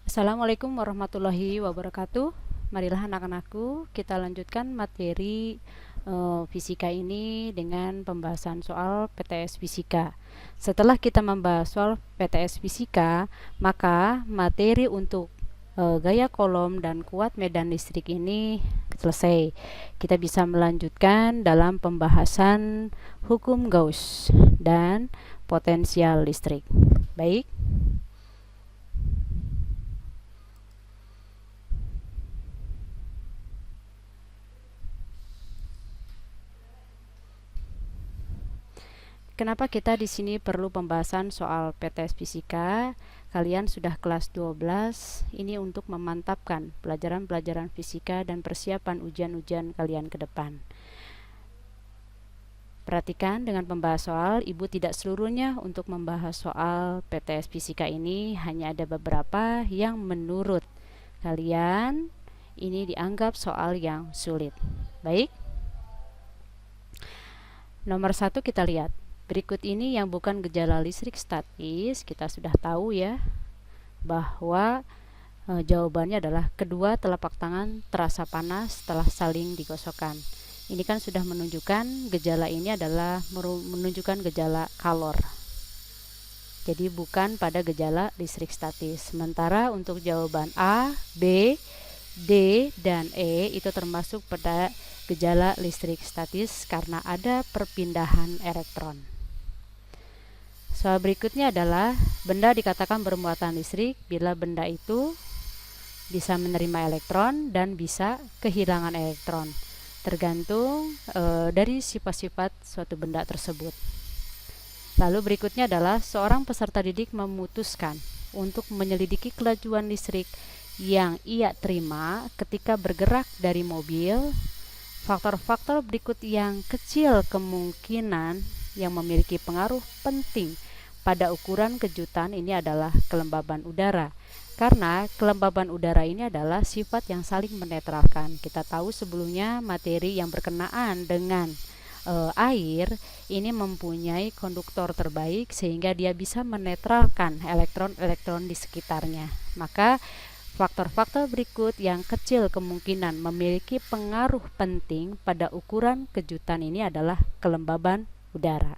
Assalamualaikum warahmatullahi wabarakatuh. Marilah anak-anakku kita lanjutkan materi fisika ini dengan pembahasan soal PTS fisika. Setelah kita membahas soal PTS fisika, maka materi untuk gaya kolom dan kuat medan listrik ini selesai. Kita bisa melanjutkan dalam pembahasan hukum Gauss dan potensial listrik. Baik. Kenapa kita di sini perlu pembahasan soal PTS fisika? Kalian sudah kelas 12, ini untuk memantapkan pelajaran-pelajaran fisika dan persiapan ujian-ujian kalian ke depan. Perhatikan dengan pembahas soal, Ibu tidak seluruhnya untuk membahas soal PTS fisika ini, hanya ada beberapa yang menurut kalian ini dianggap soal yang sulit. Baik. Nomor 1 kita lihat. Berikut ini yang bukan gejala listrik statis, kita sudah tahu ya bahwa jawabannya adalah kedua telapak tangan terasa panas setelah saling digosokkan. Ini kan sudah menunjukkan gejala ini adalah menunjukkan gejala kalor. Jadi bukan pada gejala listrik statis. Sementara untuk jawaban A, B, D, dan E itu termasuk pada gejala listrik statis karena ada perpindahan elektron. Soal berikutnya adalah benda dikatakan bermuatan listrik bila benda itu bisa menerima elektron dan bisa kehilangan elektron, tergantung dari sifat-sifat suatu benda tersebut. Lalu berikutnya adalah seorang peserta didik memutuskan untuk menyelidiki kelajuan listrik yang ia terima ketika bergerak dari mobil. Faktor-faktor berikut yang kecil kemungkinan yang memiliki pengaruh penting pada ukuran kejutan ini adalah kelembaban udara, karena kelembaban udara ini adalah sifat yang saling menetralkan. Kita tahu sebelumnya materi yang berkenaan dengan air ini mempunyai konduktor terbaik sehingga dia bisa menetralkan elektron-elektron di sekitarnya. Maka faktor-faktor berikut yang kecil kemungkinan memiliki pengaruh penting pada ukuran kejutan ini adalah kelembaban udara.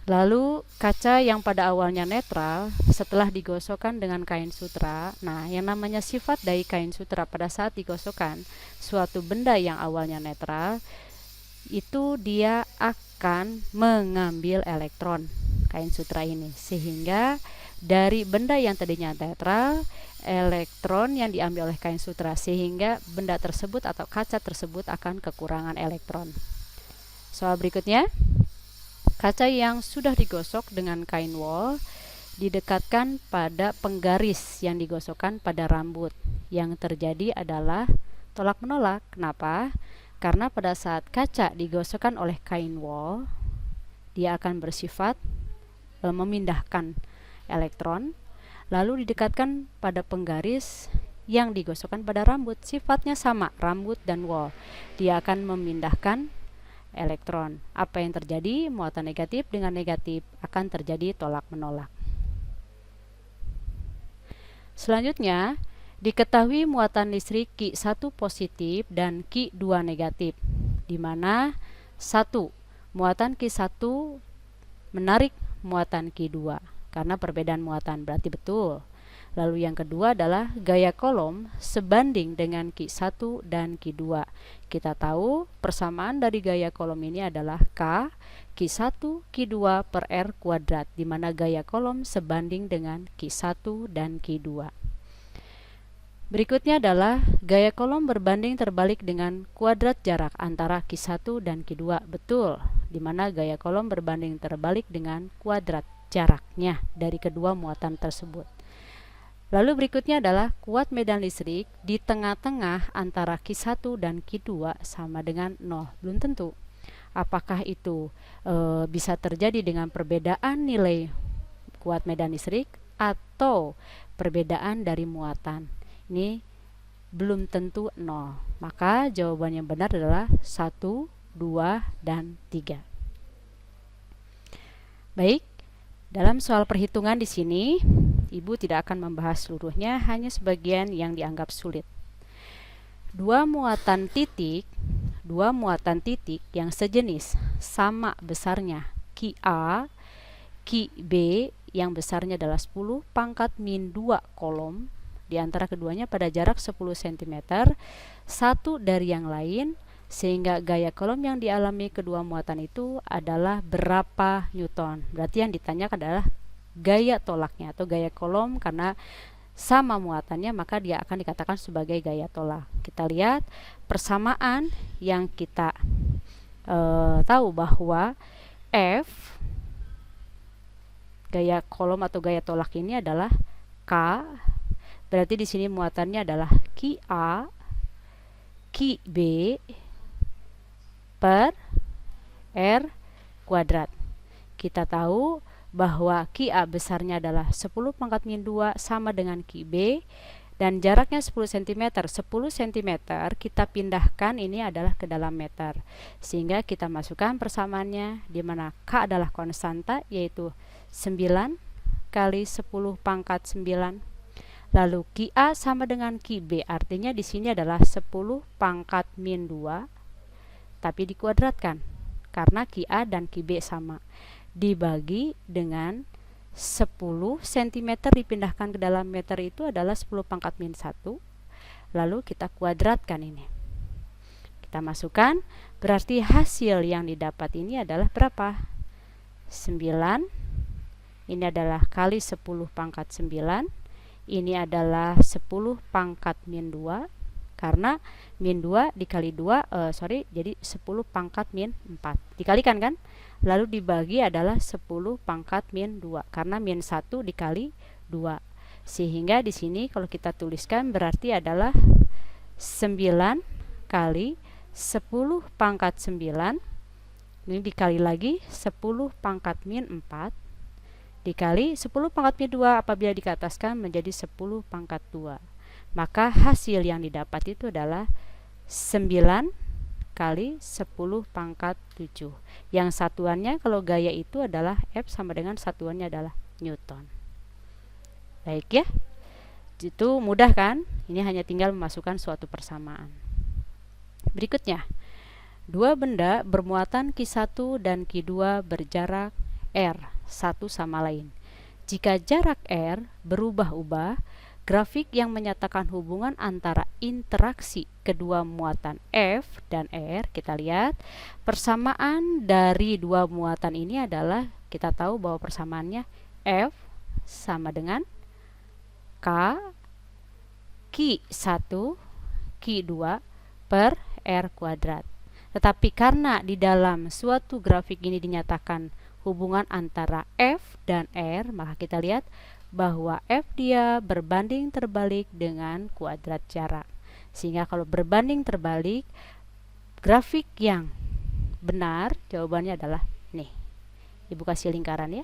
Lalu kaca yang pada awalnya netral setelah digosokkan dengan kain sutra. Nah, yang namanya sifat dari kain sutra pada saat digosokkan suatu benda yang awalnya netral itu dia akan mengambil elektron kain sutra ini, sehingga dari benda yang tadinya netral, elektron yang diambil oleh kain sutra, sehingga benda tersebut atau kaca tersebut akan kekurangan elektron. Soal berikutnya, kaca yang sudah digosok dengan kain wol didekatkan pada penggaris yang digosokkan pada rambut. Yang terjadi adalah tolak menolak. Kenapa? Karena pada saat kaca digosokkan oleh kain wol, dia akan bersifat memindahkan elektron, lalu didekatkan pada penggaris yang digosokkan pada rambut. Sifatnya sama, rambut dan wol. Dia akan memindahkan elektron. Apa yang terjadi? Muatan negatif dengan negatif akan terjadi tolak menolak. Selanjutnya, diketahui muatan listrik Q1 positif dan Q2 negatif, di mana 1. Muatan Q1 menarik muatan Q2 karena perbedaan muatan, berarti betul. Lalu yang kedua adalah gaya kolom sebanding dengan Q1 dan Q2. Kita tahu persamaan dari gaya kolom ini adalah K Q1 Q2 per R kuadrat, di mana gaya kolom sebanding dengan Q1 dan Q2. Berikutnya adalah gaya kolom berbanding terbalik dengan kuadrat jarak antara Q1 dan Q2. Betul, di mana gaya kolom berbanding terbalik dengan kuadrat jaraknya dari kedua muatan tersebut. Lalu berikutnya adalah kuat medan listrik di tengah-tengah antara Q1 dan Q2 sama dengan 0. Belum tentu. Apakah itu bisa terjadi dengan perbedaan nilai kuat medan listrik atau perbedaan dari muatan? Ini belum tentu 0. Maka jawaban yang benar adalah 1, 2, dan 3. Baik, dalam soal perhitungan di sini Ibu tidak akan membahas seluruhnya, hanya sebagian yang dianggap sulit. Dua muatan titik yang sejenis sama besarnya Ki A, Ki B yang besarnya adalah 10 pangkat min 2 kolom di antara keduanya pada jarak 10 cm satu dari yang lain, sehingga gaya kolom yang dialami kedua muatan itu adalah berapa Newton. Berarti yang ditanyakan adalah gaya tolaknya atau gaya kolom, karena sama muatannya maka dia akan dikatakan sebagai gaya tolak. Kita lihat persamaan yang kita tahu bahwa F gaya kolom atau gaya tolak ini adalah K. Berarti di sini muatannya adalah Ki A, Ki B per R kuadrat. Kita tahu bahwa Ki A besarnya adalah 10 pangkat min 2 sama dengan Ki B, dan jaraknya 10 cm. 10 cm kita pindahkan ini adalah ke dalam meter, sehingga kita masukkan persamaannya, di mana K adalah konstanta, yaitu 9 kali 10 pangkat 9. Lalu Ki A sama dengan Ki B, artinya di sini adalah 10 pangkat min 2 tapi dikuadratkan karena Ki A dan Ki B sama, dibagi dengan 10 cm dipindahkan ke dalam meter itu adalah 10 pangkat min 1, lalu kita kuadratkan ini. Kita masukkan, berarti hasil yang didapat ini adalah berapa? 9, ini adalah kali 10 pangkat 9, ini adalah 10 pangkat min 2, karena min 2 dikali 2, jadi 10 pangkat min 4. Dikalikan kan? Lalu dibagi adalah 10 pangkat min 2, karena min 1 dikali 2. Sehingga di sini kalau kita tuliskan berarti adalah 9 kali 10 pangkat 9, ini dikali lagi 10 pangkat min 4, dikali 10 pangkat min 2 apabila dikataskan menjadi 10 pangkat 2. Maka hasil yang didapat itu adalah 9 kali 10 pangkat 7. Yang satuannya kalau gaya itu adalah F, sama dengan satuannya adalah Newton. Baik ya, itu mudah kan? Ini hanya tinggal memasukkan suatu persamaan. Berikutnya, dua benda bermuatan Ki1 dan Ki2 berjarak R satu sama lain. Jika jarak R berubah-ubah, grafik yang menyatakan hubungan antara interaksi kedua muatan F dan R, kita lihat persamaan dari dua muatan ini adalah, kita tahu bahwa persamaannya F sama dengan K Ki1 Ki2 per R kuadrat. Tetapi karena di dalam suatu grafik ini dinyatakan hubungan antara F dan R, maka kita lihat bahwa F dia berbanding terbalik dengan kuadrat jarak. Sehingga kalau berbanding terbalik, grafik yang benar jawabannya adalah nih. Ibu kasih lingkaran ya.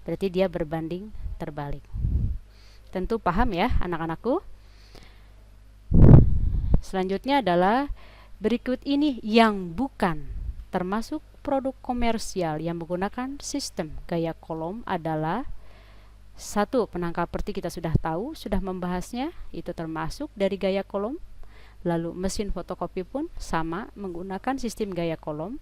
Berarti dia berbanding terbalik. Tentu paham ya anak-anakku. Selanjutnya adalah berikut ini yang bukan termasuk produk komersial yang menggunakan sistem gaya kolom adalah: 1. Penangkal petik kita sudah tahu, sudah membahasnya, itu termasuk dari gaya kolom. Lalu mesin fotokopi pun sama menggunakan sistem gaya kolom.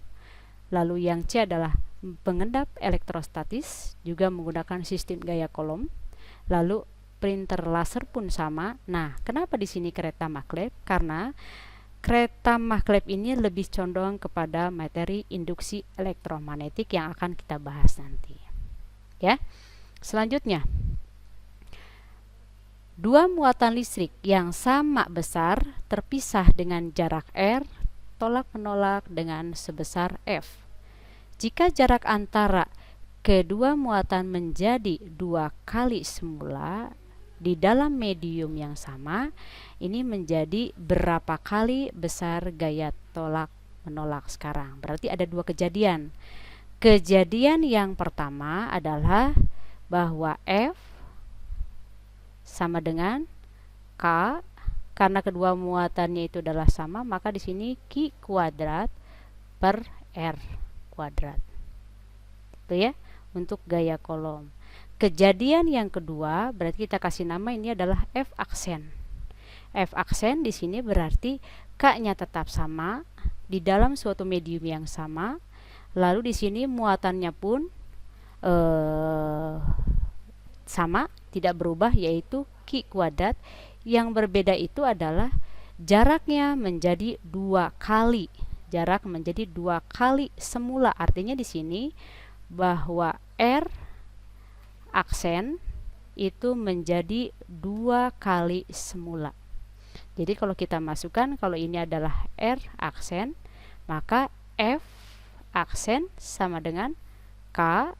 Lalu yang C adalah pengendap elektrostatis, juga menggunakan sistem gaya kolom. Lalu printer laser pun sama. Nah, kenapa di sini kereta maglev? Karena kereta maglev ini lebih condong kepada materi induksi elektromagnetik yang akan kita bahas nanti. Ya. Selanjutnya, dua muatan listrik yang sama besar terpisah dengan jarak R tolak-menolak dengan sebesar F. Jika jarak antara kedua muatan menjadi 2 kali semula di dalam medium yang sama, ini menjadi berapa kali besar gaya tolak-menolak sekarang? Berarti ada dua kejadian. Kejadian yang pertama adalah bahwa F sama dengan K, karena kedua muatannya itu adalah sama, maka di sini Ki kuadrat per R kuadrat. Itu ya untuk gaya kolom. kejadian yang kedua berarti kita kasih nama ini adalah F aksen. F aksen di sini berarti K-nya tetap sama di dalam suatu medium yang sama. Lalu di sini muatannya pun sama, tidak berubah, yaitu Q kuadrat. Yang berbeda itu adalah jaraknya menjadi 2 kali. Jarak menjadi 2 kali semula. Artinya di sini bahwa R aksen itu menjadi 2 kali semula. Jadi kalau kita masukkan, kalau ini adalah R aksen, maka F aksen sama dengan K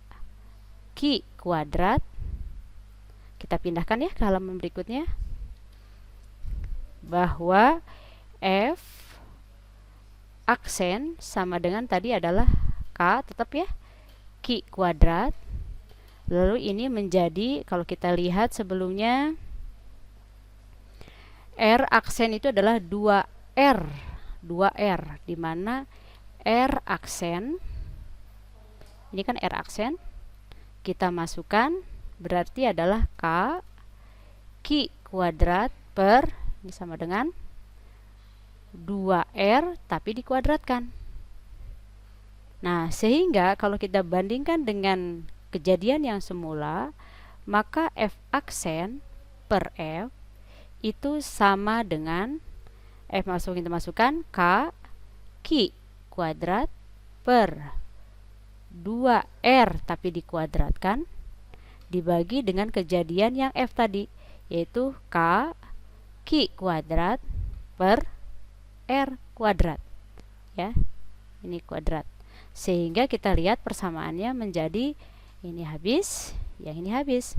Q kuadrat. Kita pindahkan ya ke halaman berikutnya, bahwa F aksen sama dengan tadi adalah K, tetap ya, Q kuadrat. Lalu ini menjadi, kalau kita lihat sebelumnya, R aksen itu adalah 2R, di mana R aksen, ini kan R aksen, kita masukkan berarti adalah K Q kuadrat per, ini sama dengan 2R tapi dikuadratkan. Nah, sehingga kalau kita bandingkan dengan kejadian yang semula, maka F aksen per F itu sama dengan kita masukkan K Q kuadrat per 2R tapi dikuadratkan dibagi dengan kejadian yang F tadi, yaitu K Q kuadrat per R kuadrat, ya, ini kuadrat. Sehingga kita lihat persamaannya menjadi ini habis, yang ini habis,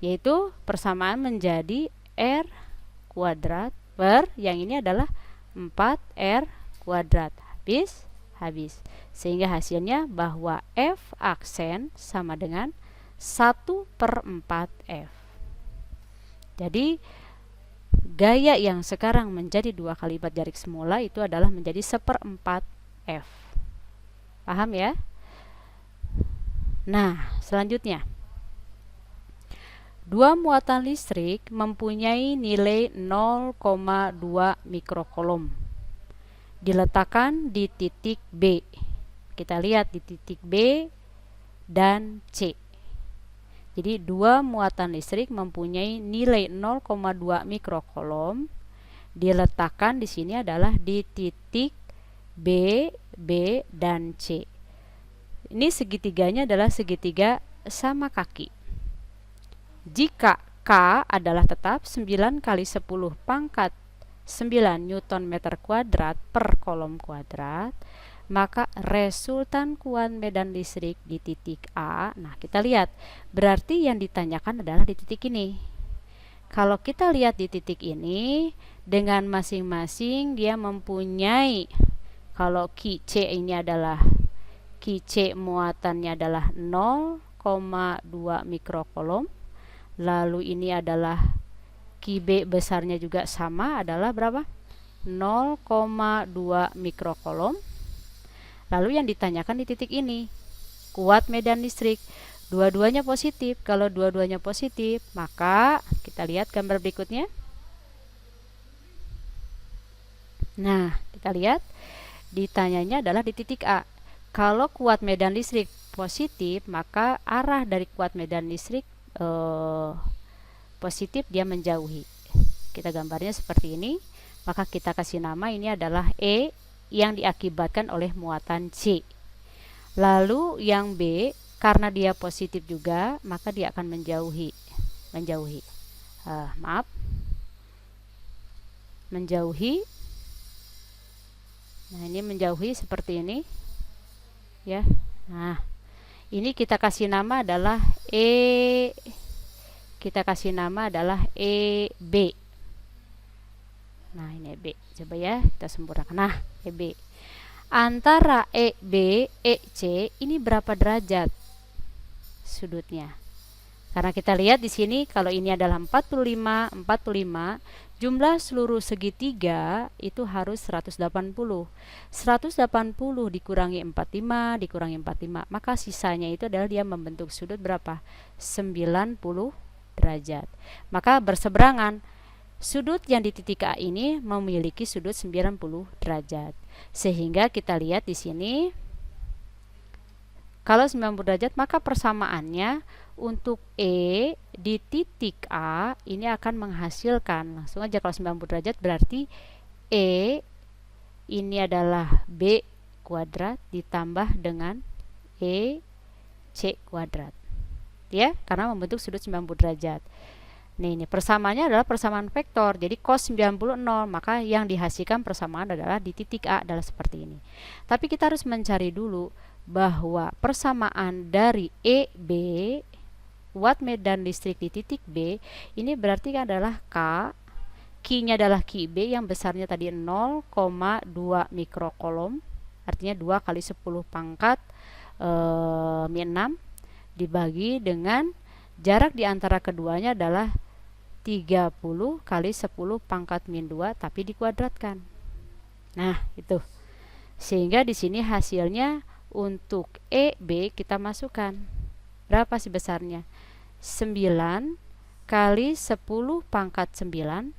yaitu persamaan menjadi R kuadrat per yang ini adalah 4R kuadrat, habis. Sehingga hasilnya bahwa F aksen sama dengan 1/4F. Jadi gaya yang sekarang menjadi 2 kali lipat jarak semula itu adalah menjadi 1/4F. Paham ya? Nah, selanjutnya, dua muatan listrik mempunyai nilai 0,2 mikrocoulomb diletakkan di titik B. Kita lihat di titik B dan C. Jadi dua muatan listrik mempunyai nilai 0,2 mikrocoulomb diletakkan di sini adalah di titik B, B dan C. Ini segitiganya adalah segitiga sama kaki. Jika K adalah tetap 9 kali 10 pangkat 9 Newton meter kuadrat per kolom kuadrat, maka resultan kuat medan listrik di titik A, nah kita lihat, berarti yang ditanyakan adalah di titik ini. Kalau kita lihat di titik ini, dengan masing-masing dia mempunyai, kalau QC ini adalah, QC muatannya adalah 0,2 mikrocoulomb, lalu ini adalah QB besarnya juga sama, adalah berapa? 0,2 mikrocoulomb. Lalu yang ditanyakan di titik ini, kuat medan listrik, dua-duanya positif. Kalau dua-duanya positif, maka kita lihat gambar berikutnya. Nah, kita lihat ditanyanya adalah di titik A. Kalau kuat medan listrik positif, maka arah dari kuat medan listrik positif, dia menjauhi. Kita gambarnya seperti ini, maka kita kasih nama ini adalah E yang diakibatkan oleh muatan C. Lalu yang B, karena dia positif juga, maka dia akan menjauhi. Menjauhi. Nah, ini menjauhi seperti ini, ya. Nah, ini kita kasih nama adalah E. Kita kasih nama adalah EB. Nah, ini B. Coba ya, kita sempurnakan. Nah, EB. Antara EB, EC ini berapa derajat sudutnya? Karena kita lihat di sini kalau ini adalah 45, jumlah seluruh segitiga itu harus 180. 180 dikurangi 45 dikurangi 45, maka sisanya itu adalah dia membentuk sudut berapa? 90 derajat. Maka berseberangan. Sudut yang di titik A ini memiliki sudut 90 derajat. Sehingga kita lihat di sini kalau 90 derajat, maka persamaannya untuk E di titik A ini akan menghasilkan, langsung aja kalau 90 derajat berarti E ini adalah B kuadrat ditambah dengan E C kuadrat. Ya, karena membentuk sudut 90 derajat. Nih, ini persamaannya adalah persamaan vektor. Jadi cos 90 0, maka yang dihasilkan persamaan adalah di titik A adalah seperti ini. Tapi kita harus mencari dulu bahwa persamaan dari EB watt medan listrik di titik B ini berarti adalah K, Q-nya adalah QB yang besarnya tadi 0,2 mikrokolom, artinya 2 kali 10 pangkat min 6 dibagi dengan jarak di antara keduanya adalah 30 kali 10 pangkat min 2 tapi dikuadratkan. Nah, itu. Sehingga di sini hasilnya untuk EB kita masukkan. Berapa sih besarnya? 9 kali 10 pangkat 9.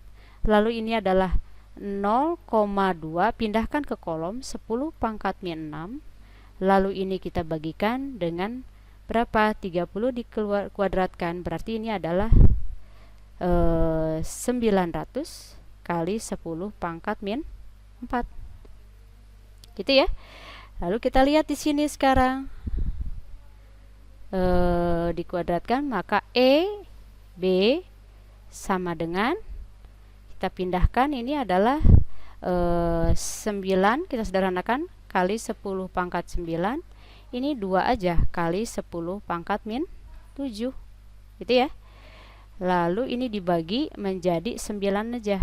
Lalu ini adalah 0,2, pindahkan ke kolom 10 pangkat min 6. Lalu ini kita bagikan dengan berapa? 30 dikuadratkan. Berarti ini adalah 900 kali 10 pangkat min 4. Gitu ya. Lalu kita lihat di sini sekarang dikuadratkan, maka E B sama dengan, kita pindahkan, ini adalah 9 kita sederhanakan kali 10 pangkat 9, ini 2 aja kali 10 pangkat min 7 gitu ya. Lalu ini dibagi menjadi 9 aja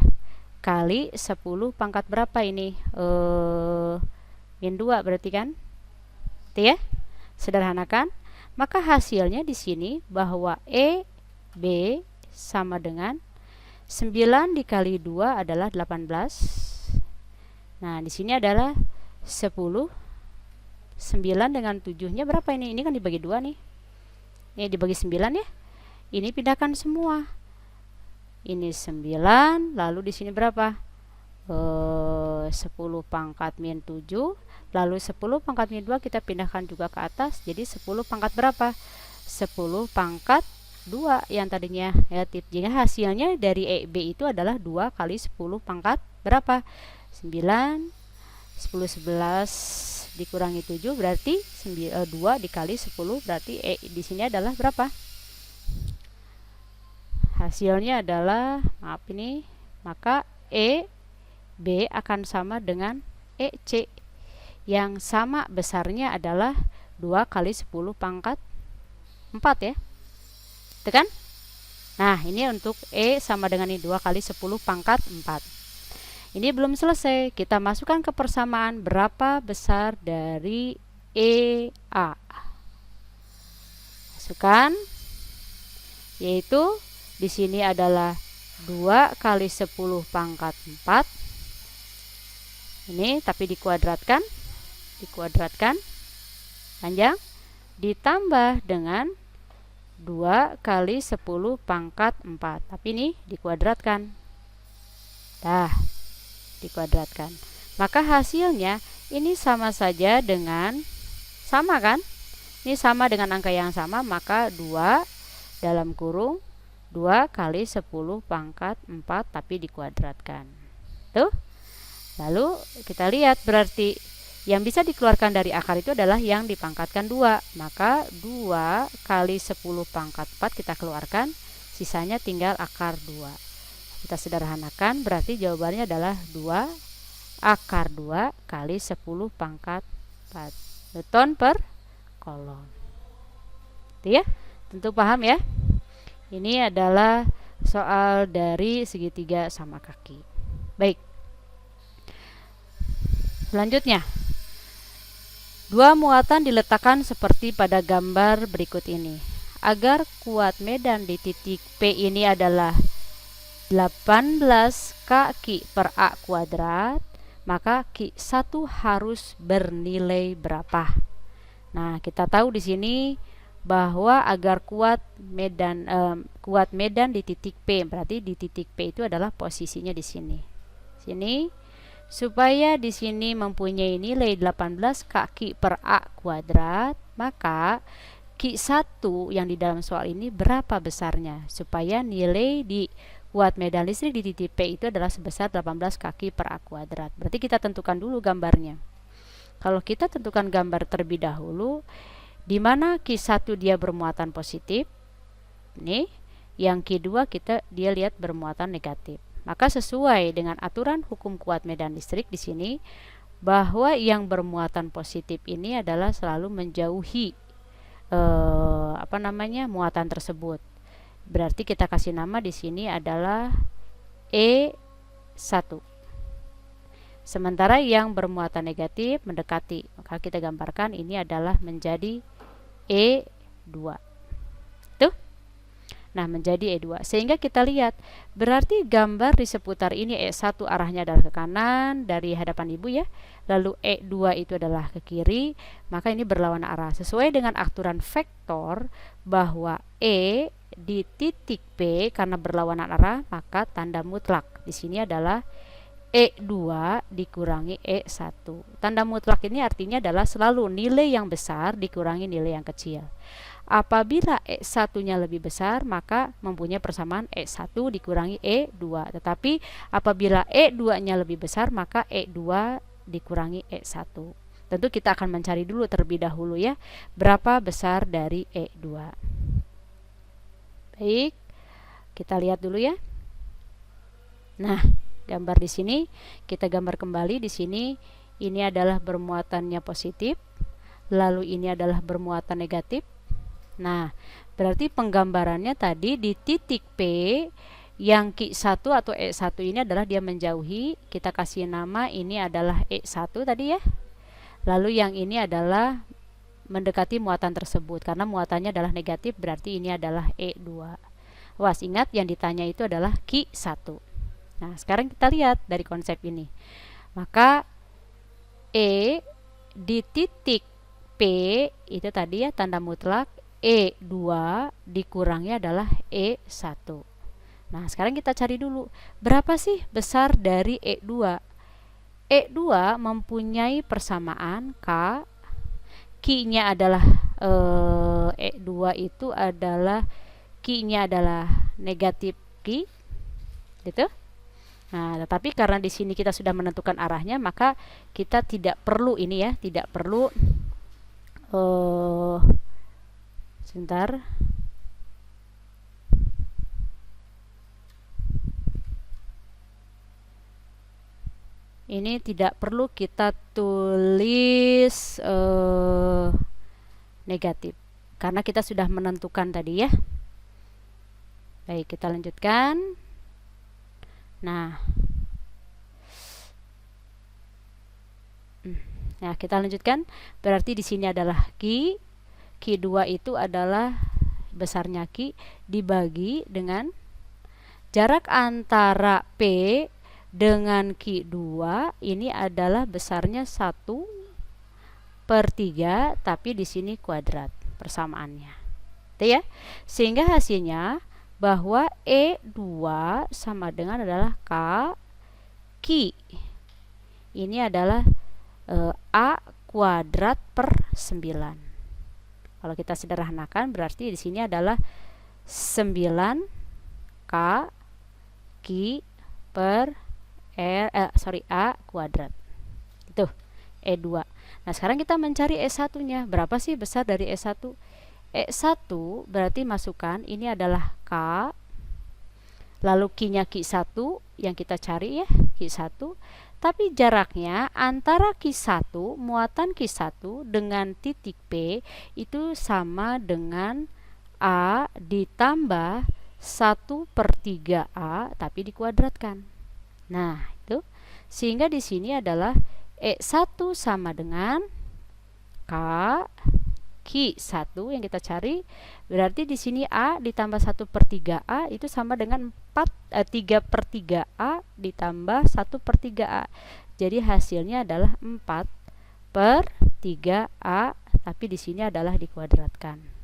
kali 10 pangkat berapa ini? Min 2 berarti kan? Gitu ya. Sederhanakan, maka hasilnya di sini bahwa E B sama dengan 9 dikali 2 adalah 18. Nah, di sini adalah 10. 9 dengan 7-nya berapa ini? Ini kan dibagi 2 nih. Ini dibagi 9 ya. Ini pindahkan semua. Ini 9, lalu di sini berapa? 10 pangkat min 7, lalu 10 pangkat min 2 kita pindahkan juga ke atas, jadi 10 pangkat berapa? 10 pangkat 2 yang tadinya negatif. Jadi hasilnya dari EB itu adalah 2 kali 10 pangkat berapa? 9, 10 11 dikurangi 7 berarti 2 dikali 10 berarti E di sini adalah berapa? Hasilnya adalah, maaf ini, maka E B akan sama dengan EC yang sama besarnya adalah 2 kali 10 pangkat 4 ya. Itu kan? Nah, ini untuk E sama dengan ini 2 kali 10 pangkat 4. Ini belum selesai. Kita masukkan ke persamaan berapa besar dari EA. Masukkan, yaitu di sini adalah 2 kali 10 pangkat 4. Ini tapi dikuadratkan panjang, ditambah dengan 2 kali 10 pangkat 4, tapi ini dikuadratkan. Dikuadratkan. Maka hasilnya ini sama saja dengan, sama kan? Ini sama dengan angka yang sama, maka 2 dalam kurung 2 kali 10 pangkat 4 tapi dikuadratkan. Tuh. Lalu kita lihat berarti yang bisa dikeluarkan dari akar itu adalah yang dipangkatkan 2. Maka 2 kali 10 pangkat 4 kita keluarkan, sisanya tinggal akar 2. Kita sederhanakan, berarti jawabannya adalah 2 akar 2 kali 10 pangkat 4 Newton per kolom. Itu ya, tentu paham ya. Ini adalah soal dari segitiga sama kaki. Baik. Selanjutnya, 2 muatan diletakkan seperti pada gambar berikut ini. agar kuat medan di titik P ini adalah 18 Ki per A kuadrat, maka Ki1 harus bernilai berapa? Nah, kita tahu di sini bahwa agar kuat medan di titik P, berarti di titik P itu adalah posisinya di sini. Supaya di sini mempunyai nilai 18 Ki per A kuadrat, maka Ki1 yang di dalam soal ini berapa besarnya? Supaya nilai di kuat medan listrik di titik P itu adalah sebesar 18 Ki per A kuadrat. Berarti kita tentukan dulu gambarnya. Kalau kita tentukan gambar terlebih dahulu, di mana Ki1 dia bermuatan positif, nih, yang Ki2 dia lihat bermuatan negatif. Maka sesuai dengan aturan hukum kuat medan listrik di sini, bahwa yang bermuatan positif ini adalah selalu menjauhi muatan tersebut. Berarti kita kasih nama di sini adalah E1. Sementara yang bermuatan negatif mendekati, maka kita gambarkan ini adalah menjadi E2. Tuh. Nah, menjadi E2. Sehingga kita lihat, berarti gambar di seputar ini E1 arahnya adalah ke kanan dari hadapan ibu ya. Lalu E2 itu adalah ke kiri, maka ini berlawanan arah. Sesuai dengan aturan vektor bahwa E di titik P karena berlawanan arah, maka tanda mutlak di sini adalah E2 dikurangi E1. Tanda mutlak ini artinya adalah selalu nilai yang besar dikurangi nilai yang kecil. Apabila E1-nya lebih besar, maka mempunyai persamaan E1 dikurangi E2. Tetapi apabila E2-nya lebih besar, maka E2 dikurangi E1. Tentu kita akan mencari dulu terlebih dahulu ya, berapa besar dari E2. Baik, kita lihat dulu ya. Nah, gambar di sini kita gambar kembali di sini. Ini adalah bermuatannya positif, lalu ini adalah bermuatan negatif. Nah, berarti penggambarannya tadi di titik P yang Ki1 atau E1 ini adalah dia menjauhi, kita kasih nama ini adalah E1 tadi ya. Lalu yang ini adalah mendekati muatan tersebut karena muatannya adalah negatif, berarti ini adalah E2. Was, ingat yang ditanya itu adalah Ki1. Nah, sekarang kita lihat dari konsep ini. Maka E di titik P itu tadi ya tanda mutlak, E2 dikurangi adalah E1. Nah, sekarang kita cari dulu berapa sih besar dari E2. E2 mempunyai persamaan K, Ki-nya adalah E2 itu adalah Ki-nya adalah negatif Ki, gitu. Nah, tetapi karena di sini kita sudah menentukan arahnya, maka kita tidak perlu ini ya, tidak perlu sebentar. Ini tidak perlu kita tulis negatif karena kita sudah menentukan tadi ya. Baik, kita lanjutkan. Nah, kita lanjutkan. Berarti di sini adalah Ki. Ki2 itu adalah besarnya Ki dibagi dengan jarak antara P dengan Ki2 ini adalah besarnya 1/3, tapi di sini kuadrat persamaannya. Itu ya. Sehingga hasilnya bahwa E2 sama dengan adalah K Ki. Ini adalah A kuadrat per 9. Kalau kita sederhanakan berarti di sini adalah 9 K Ki per A kuadrat. Itu E2. Nah, sekarang kita mencari E1-nya. Berapa sih besar dari E1? E1 berarti masukkan ini adalah K, lalu Ki-nya Ki1 yang kita cari ya, Ki1, tapi jaraknya antara Ki1, muatan Ki1 dengan titik P itu sama dengan A ditambah 1/3A tapi dikuadratkan. Nah, itu sehingga di sini adalah E1 sama dengan K Q1 yang kita cari, berarti di sini A ditambah 1/3A itu sama dengan 3/3A ditambah 1/3A. Jadi hasilnya adalah 4/3A, tapi di sini adalah dikuadratkan.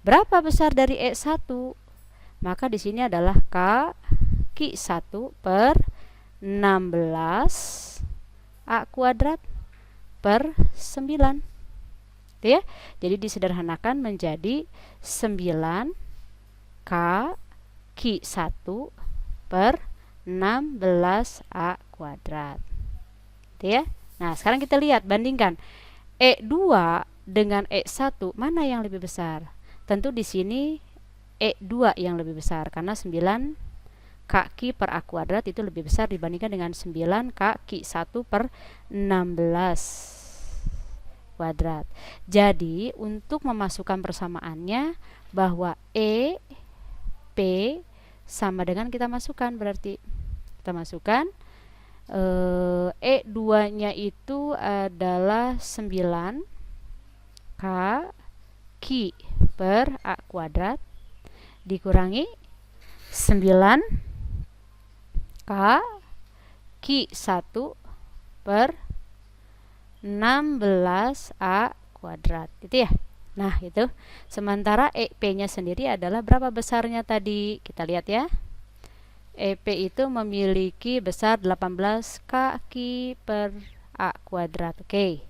Berapa besar dari E1? Maka di sini adalah Q1 per 16 A kuadrat per 9. Gitu ya. Jadi disederhanakan menjadi 9 Q1 per 16 A kuadrat. Gitu ya. Nah, sekarang kita lihat, bandingkan E2 dengan E1, mana yang lebih besar? Tentu di sini E2 yang lebih besar, karena 9 Q per A kuadrat itu lebih besar dibandingkan dengan 9 Q1 per 16 kuadrat. Jadi untuk memasukkan persamaannya bahwa E, P sama dengan kita masukkan, berarti kita masukkan E2 nya itu adalah 9 Q per A kuadrat dikurangi 9 Q1 per 16 A kuadrat, gitu ya. Nah, itu. Sementara EP nya sendiri adalah berapa besarnya tadi? Kita lihat ya. EP itu memiliki besar 18 Q per A kuadrat. Oke.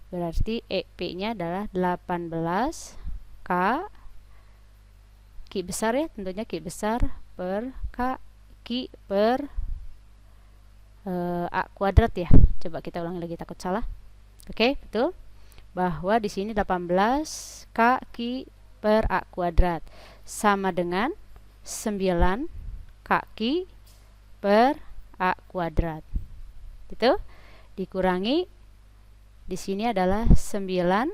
Berarti EP nya adalah 18 Q besar ya, tentunya Q besar per Q per A kuadrat ya. Coba kita ulangi lagi, takut salah. Oke, betul. Bahwa di sini 18 Q per A kuadrat sama dengan 9 Q per A kuadrat. Gitu. Dikurangi di sini adalah 9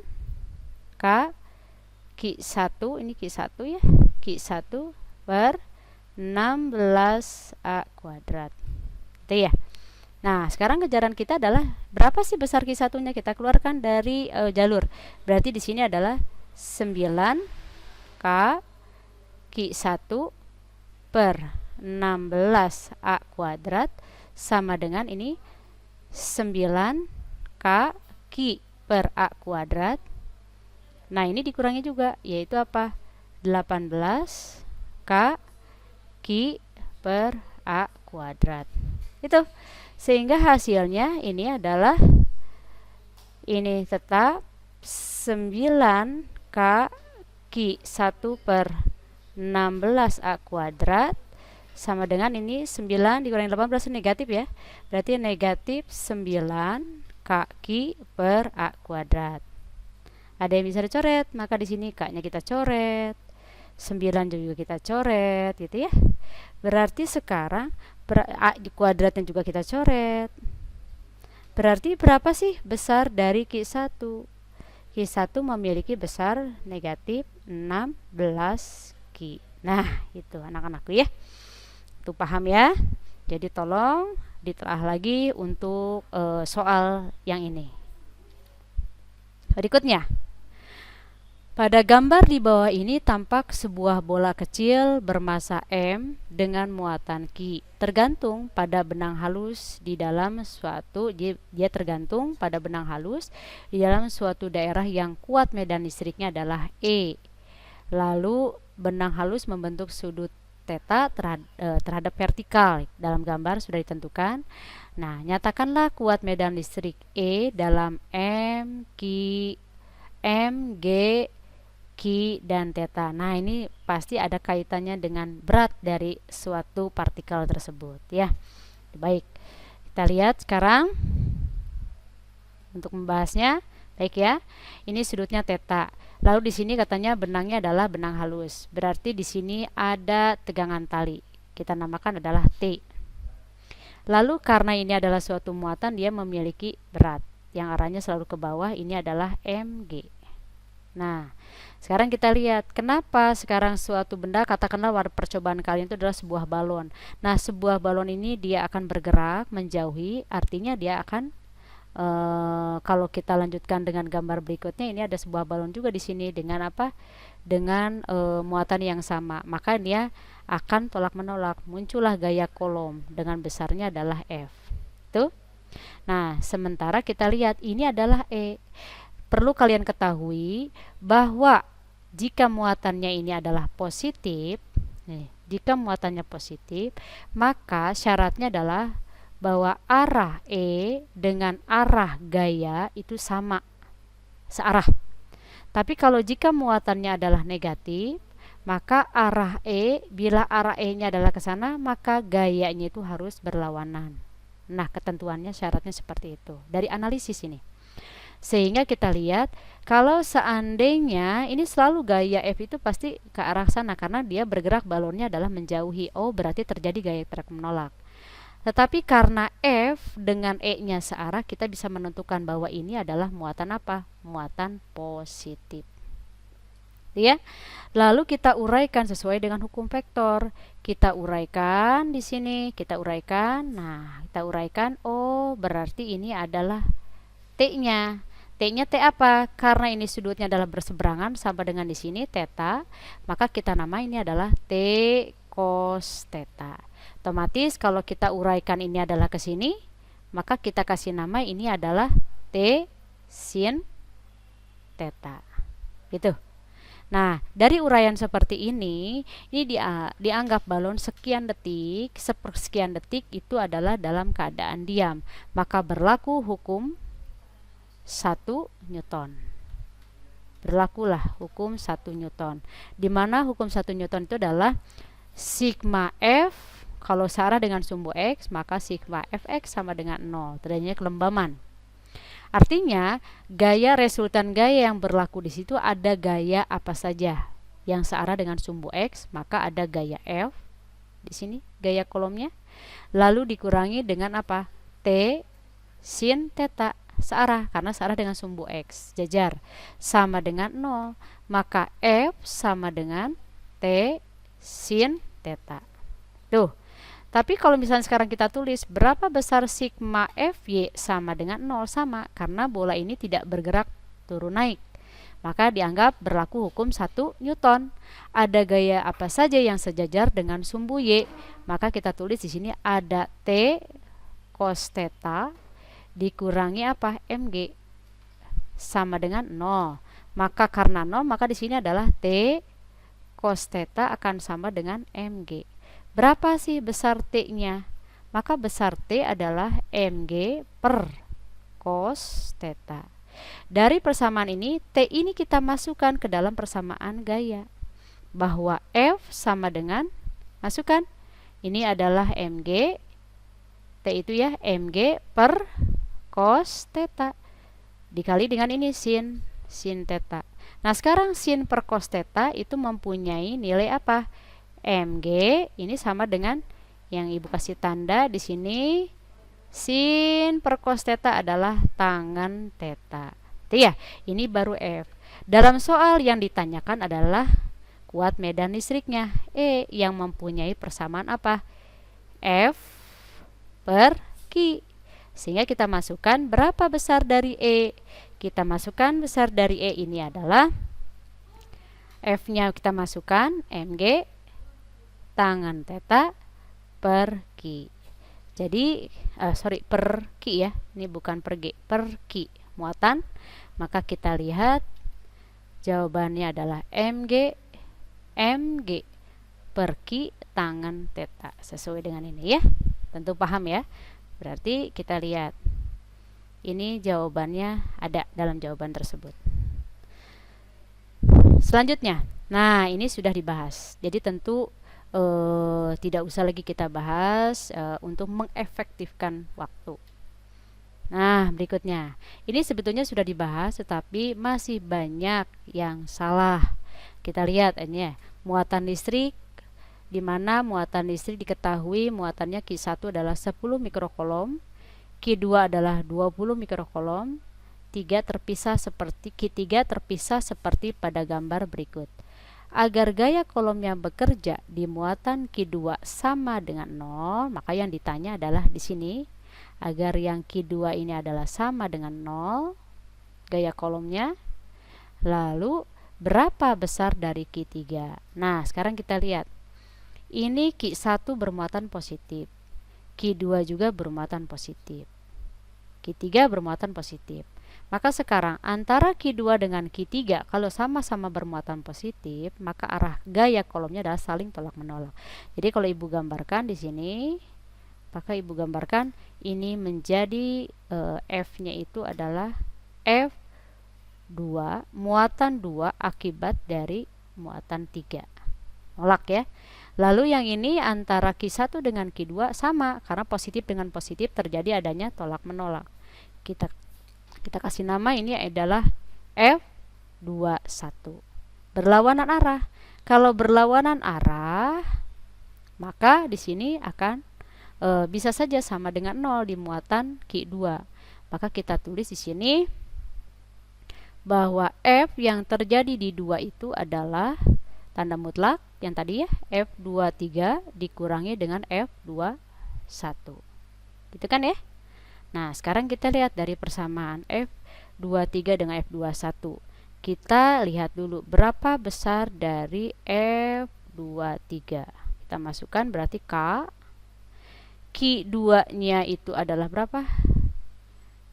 Q1, ini Q1 ya. Q1 per 16 A kuadrat. Gitu ya. Nah, sekarang kejaran kita adalah berapa sih besar Q1-nya? Kita keluarkan dari jalur. Berarti di sini adalah 9 Q1 per 16 A kuadrat sama dengan ini 9 Q per A kuadrat. Nah, ini dikurangi juga, yaitu apa? 18 Q per A kuadrat. Itu. Sehingga hasilnya ini adalah ini tetap 9 Q1 per 16 A kuadrat sama dengan ini 9 dikurangi 18 negatif ya. Berarti negatif 9 Q per A kuadrat. Ada yang bisa dicoret, maka di sini K-nya kita coret. 9 juga kita coret, gitu ya. Berarti sekarang A kuadratnya juga kita coret. Berarti berapa sih besar dari Q1? Q1 memiliki besar negatif 16 Q. Nah, itu anak-anakku ya. Itu paham ya. Jadi tolong ditelaah lagi untuk soal yang ini. Berikutnya. Pada gambar di bawah ini tampak sebuah bola kecil bermassa M dengan muatan Q. Tergantung pada benang halus di dalam suatu dia tergantung pada benang halus di dalam suatu daerah yang kuat medan listriknya adalah E. Lalu benang halus membentuk sudut theta terhadap vertikal. Dalam gambar sudah ditentukan. Nah, nyatakanlah kuat medan listrik E dalam M, Q, G, Q dan theta. Nah, ini pasti ada kaitannya dengan berat dari suatu partikel tersebut ya. Baik, kita lihat sekarang untuk membahasnya. Baik ya, ini sudutnya theta. Lalu di sini katanya benangnya adalah benang halus. Berarti di sini ada tegangan tali. Kita namakan adalah T. Lalu karena ini adalah suatu muatan, dia memiliki berat yang arahnya selalu ke bawah. Ini adalah mg. Nah, sekarang kita lihat kenapa sekarang suatu benda, katakanlah pada percobaan kalian itu adalah sebuah balon. Nah, sebuah balon ini dia akan bergerak menjauhi, artinya dia akan Kalau kita lanjutkan dengan gambar berikutnya, ini ada sebuah balon juga di sini dengan apa? Dengan muatan yang sama. Maka dia akan tolak menolak. Muncullah gaya kolom dengan besarnya adalah F. Tuh. Nah, sementara kita lihat ini adalah E. Perlu kalian ketahui bahwa jika muatannya ini adalah positif, jika muatannya positif, maka syaratnya adalah bahwa arah E dengan arah gaya itu sama, searah. Tapi kalau jika muatannya adalah negatif, maka arah E, bila arah E-nya adalah ke sana, maka gayanya itu harus berlawanan. Nah, ketentuannya syaratnya seperti itu dari analisis ini. Sehingga kita lihat kalau seandainya ini selalu gaya F itu pasti ke arah sana karena dia bergerak, balonnya adalah menjauhi. Oh, berarti terjadi gaya tarik menolak. Tetapi karena F dengan E-nya searah, kita bisa menentukan bahwa ini adalah muatan apa? Muatan positif. Ya. Lalu kita uraikan sesuai dengan hukum vektor. Kita uraikan di sini, kita uraikan. Nah, kita uraikan, oh berarti ini adalah T-nya. T-nya T apa? Karena ini sudutnya adalah berseberangan sama dengan di sini theta, maka kita nama ini adalah T cos theta. Otomatis kalau kita uraikan ini adalah ke sini, maka kita kasih nama ini adalah T sin theta. Gitu. Nah, dari uraian seperti ini dianggap balon sekian detik, sepersekian detik itu adalah dalam keadaan diam. Maka berlaku hukum 1 Newton. Berlakulah hukum 1 Newton. Di mana hukum 1 Newton itu adalah sigma F kalau searah dengan sumbu X, maka sigma Fx sama dengan 0. Terjadinya kelembaman. Artinya, gaya resultan gaya yang berlaku di situ ada gaya apa saja yang searah dengan sumbu X, maka ada gaya F di sini, gaya kolomnya. Lalu dikurangi dengan apa? T sin theta searah karena searah dengan sumbu X jajar sama dengan 0, maka F sama dengan T sin theta. Tuh. Tapi kalau misalnya sekarang kita tulis berapa besar sigma Fy sama dengan 0, sama karena bola ini tidak bergerak turun naik. Maka dianggap berlaku hukum 1 Newton. Ada gaya apa saja yang sejajar dengan sumbu Y, maka kita tulis di sini ada T cos theta dikurangi apa? Mg sama dengan 0. Maka karena 0, maka di sini adalah T cos theta akan sama dengan Mg. Berapa sih besar T-nya? Maka besar T adalah Mg per cos theta. Dari persamaan ini, T ini kita masukkan ke dalam persamaan gaya. Bahwa F sama dengan, masukkan, ini adalah Mg, T itu ya, Mg per cos theta. Dikali dengan ini sin theta. Nah, sekarang sin per cos theta itu mempunyai nilai apa? Mg ini sama dengan yang ibu kasih tanda di sini, sin per cos theta adalah tangan theta. Ya, ini baru F. Dalam soal yang ditanyakan adalah kuat medan listriknya E yang mempunyai persamaan apa? F per Q. Sehingga kita masukkan berapa besar dari E. Kita masukkan besar dari E ini adalah F-nya kita masukkan Mg tangan theta per Q. Jadi per Q ya, ini bukan per G, per Q muatan. Maka kita lihat jawabannya adalah Mg per Q tangan theta. Sesuai dengan ini ya, tentu paham ya. Berarti kita lihat ini jawabannya ada dalam jawaban tersebut. Selanjutnya, nah ini sudah dibahas, jadi tentu tidak usah lagi kita bahas untuk mengefektifkan waktu. Nah, berikutnya, ini sebetulnya sudah dibahas tetapi masih banyak yang salah. Kita lihat ini ya, muatan listrik, di mana muatan listrik diketahui muatannya Q1 adalah 10 mikrokolom, Q2 adalah 20 mikrokolom, Q3 terpisah seperti pada gambar berikut. Agar gaya kolomnya bekerja di muatan Q2 sama dengan 0, maka yang ditanya adalah di sini agar yang Q2 ini adalah sama dengan 0 gaya kolomnya. Lalu berapa besar dari Q3? Nah, sekarang kita lihat. Ini Q1 bermuatan positif. Q2 juga bermuatan positif. Q3 bermuatan positif. Maka sekarang antara Q2 dengan Q3 kalau sama-sama bermuatan positif, maka arah gaya kolomnya adalah saling tolak menolak. Jadi kalau Ibu gambarkan di sini, maka Ibu gambarkan ini menjadi F-nya itu adalah F2 muatan 2 akibat dari muatan 3. Nolak ya. Lalu yang ini antara Q1 dengan Q2 sama, karena positif dengan positif terjadi adanya tolak menolak. Kita kasih nama ini adalah F21. Berlawanan arah. Kalau berlawanan arah, maka di sini akan bisa saja sama dengan 0 di muatan Q2. Maka kita tulis di sini bahwa F yang terjadi di 2 itu adalah tanda mutlak yang tadi ya, F23 dikurangi dengan F21. Gitu kan ya? Nah, sekarang kita lihat dari persamaan F23 dengan F21. Kita lihat dulu berapa besar dari F23. Kita masukkan berarti K. Q2-nya itu adalah berapa?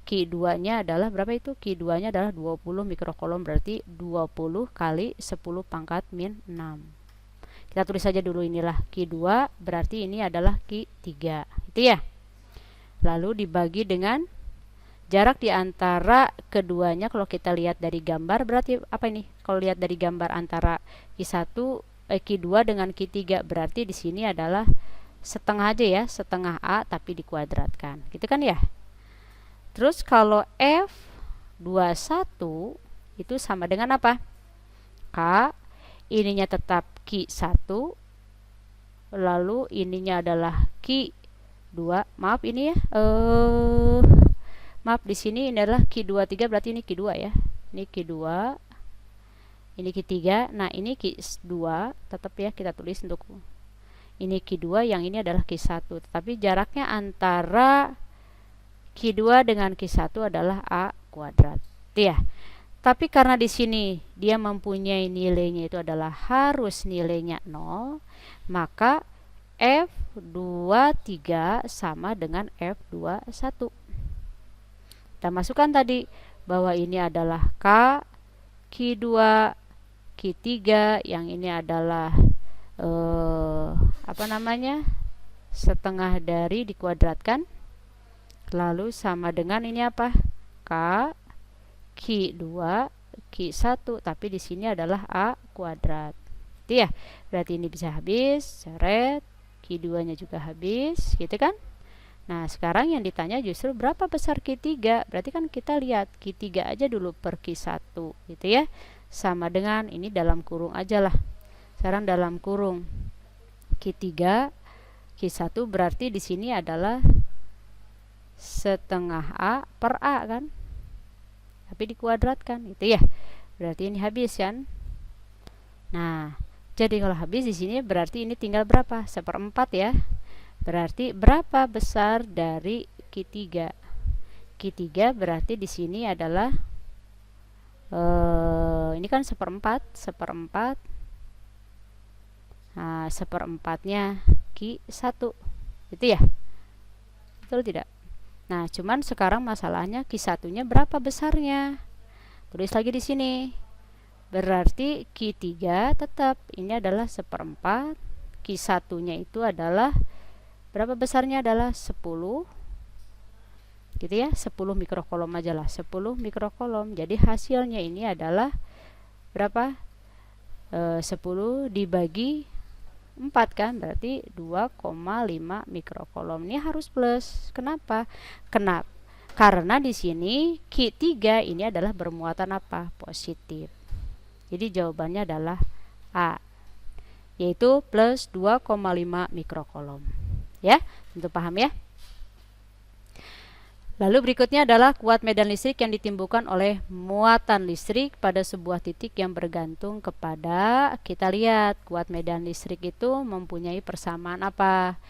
Q2-nya adalah berapa itu? Q2-nya adalah 20 mikrokolom, berarti 20 kali 10 pangkat min 6. Kita tulis saja dulu inilah Q2, berarti ini adalah Q3. Itu ya. Lalu dibagi dengan jarak di antara keduanya. Kalau kita lihat dari gambar berarti apa ini? Kalau lihat dari gambar antara Q2 dengan Q3 berarti di sini adalah setengah aja ya, setengah A tapi dikuadratkan. Gitu kan ya? Terus kalau F21 itu sama dengan apa? K, ininya tetap Q1, lalu ininya adalah Q2. Maaf ini ya, maaf di sini ini adalah Q23, berarti ini Q2 ya. Ini Q2, ini Q3. Nah, ini Q2 tetap ya kita tulis untuk ini Q2, yang ini adalah Q1. Tetapi jaraknya antara Q2 dengan Q1 adalah A kuadrat. Ya. Tapi karena di sini dia mempunyai nilainya itu adalah harus nilainya 0, maka F23 sama dengan F21. Kita masukkan tadi bahwa ini adalah K, Q2, Q3, yang ini adalah apa namanya? Setengah dari dikuadratkan. Lalu sama dengan ini apa? K, Q2, Q1, tapi di sini adalah A kuadrat. Itu ya. Berarti ini bisa habis, coret. Q2-nya juga habis, gitu kan? Nah, sekarang yang ditanya justru berapa besar Q3? Berarti kan kita lihat Q3 aja dulu per Q1, gitu ya. Sama dengan ini dalam kurung aja lah. Sekarang dalam kurung Q3, Q1 berarti di sini adalah setengah A per A kan? Tapi dikuadratkan, gitu ya. Berarti ini habis kan? Nah, jadi kalau habis di sini berarti ini tinggal berapa? 1/4 ya. Berarti berapa besar dari Q3? Q3 berarti di sini adalah ini kan 1/4. Nah, 1/4-nya Q1. Itu ya. Betul tidak? Nah, cuman sekarang masalahnya Q1-nya berapa besarnya? Tulis lagi di sini. Berarti Q3 tetap ini adalah 1/4. Q1-nya itu adalah berapa besarnya? Adalah 10. Gitu ya, 10 mikrokolom aja lah, 10 mikrokolom. Jadi hasilnya ini adalah berapa? 10 dibagi 4 kan, berarti 2,5 mikrokolom. Ini harus plus. Kenapa? Karena di sini Q3 ini adalah bermuatan apa? Positif. Jadi jawabannya adalah A, yaitu plus 2,5 mikrokolom. Ya, tentu paham ya. Lalu berikutnya adalah kuat medan listrik yang ditimbulkan oleh muatan listrik pada sebuah titik yang bergantung kepada, kita lihat kuat medan listrik itu mempunyai persamaan apa?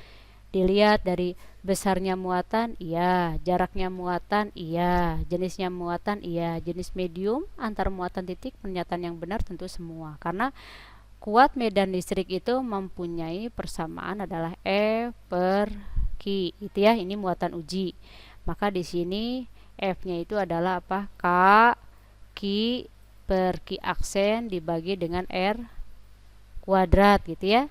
Dilihat dari besarnya muatan, iya. Jaraknya muatan, iya. Jenisnya muatan, iya. Jenis medium, antar muatan titik, pernyataan yang benar tentu semua. Karena kuat medan listrik itu mempunyai persamaan adalah E per Q. Itu ya, ini muatan uji. Maka di sini F-nya itu adalah apa? K Q per Q aksen dibagi dengan R kuadrat gitu ya.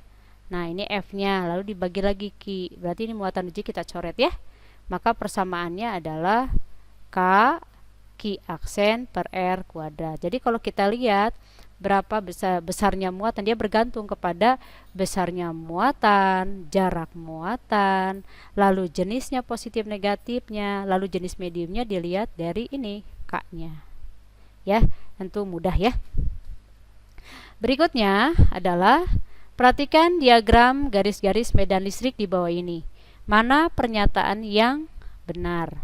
Nah, ini F-nya, lalu dibagi lagi Q. Berarti ini muatan uji kita coret ya. Maka persamaannya adalah K Q aksen per R kuadrat. Jadi kalau kita lihat berapa besarnya muatan, dia bergantung kepada besarnya muatan, jarak muatan, lalu jenisnya positif negatifnya, lalu jenis mediumnya dilihat dari ini K-nya. Ya, tentu mudah ya. Berikutnya adalah perhatikan diagram garis-garis medan listrik di bawah ini. Mana pernyataan yang benar?